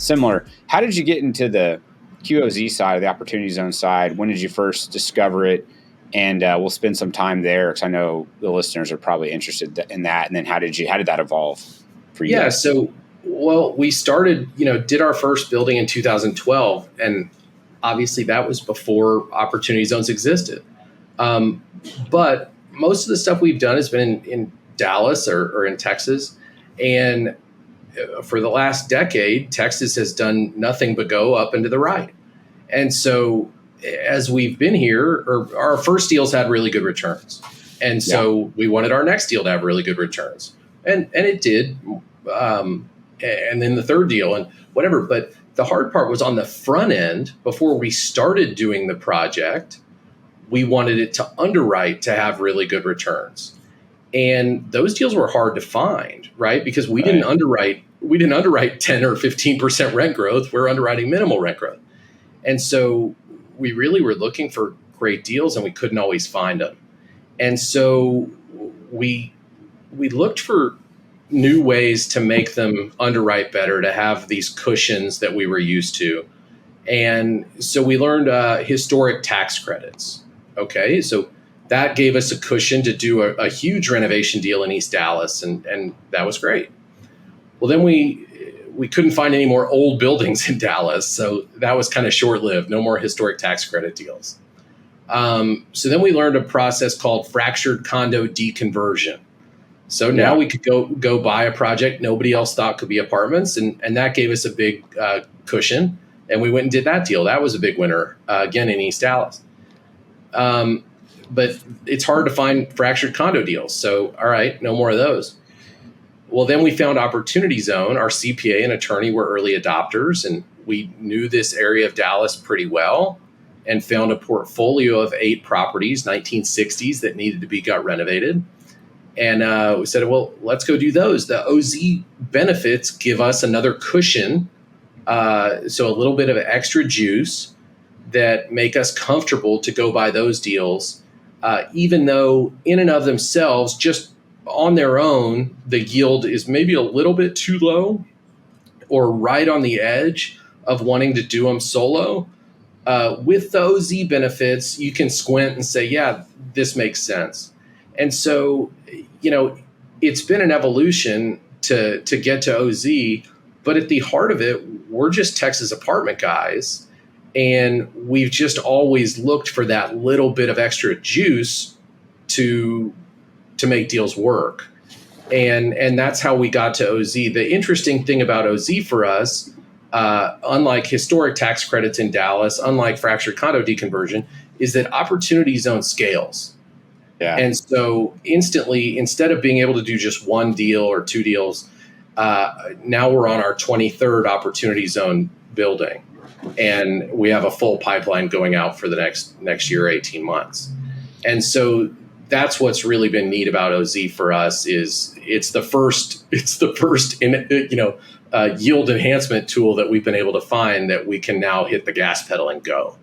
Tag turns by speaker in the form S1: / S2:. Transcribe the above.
S1: similar. How did you get into the QOZ side, the opportunity zone side? When did you first discover it? And we'll spend some time there because I know the listeners are probably interested in that. And then how did that evolve for you?
S2: Yeah. So, we started, did our first building in 2012, and obviously that was before opportunity zones existed. But most of the stuff we've done has been in Dallas or in Texas. And for the last decade, Texas has done nothing but go up and to the right. And so as we've been here, our first deals had really good returns. And so we wanted our next deal to have really good returns. And it did. And then the third deal and whatever. But the hard part was on the front end. Before we started doing the project, we wanted it to underwrite to have really good returns. And those deals were hard to find, right? Because we didn't underwrite 10 or 15% rent growth. We're underwriting minimal rent growth. And so we really were looking for great deals and we couldn't always find them. And so we looked for new ways to make them underwrite better, to have these cushions that we were used to. And so we learned historic tax credits. Okay, so that gave us a cushion to do a huge renovation deal in East Dallas, and that was great. Well, then we couldn't find any more old buildings in Dallas, so that was kind of short-lived. No more historic tax credit deals. So then we learned a process called fractured condo deconversion. So now we could go buy a project nobody else thought could be apartments, and that gave us a big cushion, and we went and did that deal. That was a big winner, again, in East Dallas. But it's hard to find fractured condo deals. So, all right, no more of those. Well, then we found Opportunity Zone. Our CPA and attorney were early adopters, and we knew this area of Dallas pretty well and found a portfolio of 8 properties, 1960s, that needed to be gut renovated. And we said, well, let's go do those. The OZ benefits give us another cushion, so a little bit of extra juice that make us comfortable to go buy those deals, even though in and of themselves, just on their own, the yield is maybe a little bit too low or right on the edge of wanting to do them solo. With the OZ benefits, you can squint and say, yeah, this makes sense. And so, it's been an evolution to get to OZ, but at the heart of it, we're just Texas apartment guys. And we've just always looked for that little bit of extra juice to make deals work. And that's how we got to OZ. The interesting thing about OZ for us, unlike historic tax credits in Dallas, unlike fractured condo deconversion, is that Opportunity Zone scales. Yeah. And so instantly, instead of being able to do just one deal or 2 deals, now we're on our 23rd Opportunity Zone building. And we have a full pipeline going out for the next year, 18 months. And so that's what's really been neat about OZ for us is it's the first yield enhancement tool that we've been able to find that we can now hit the gas pedal and go.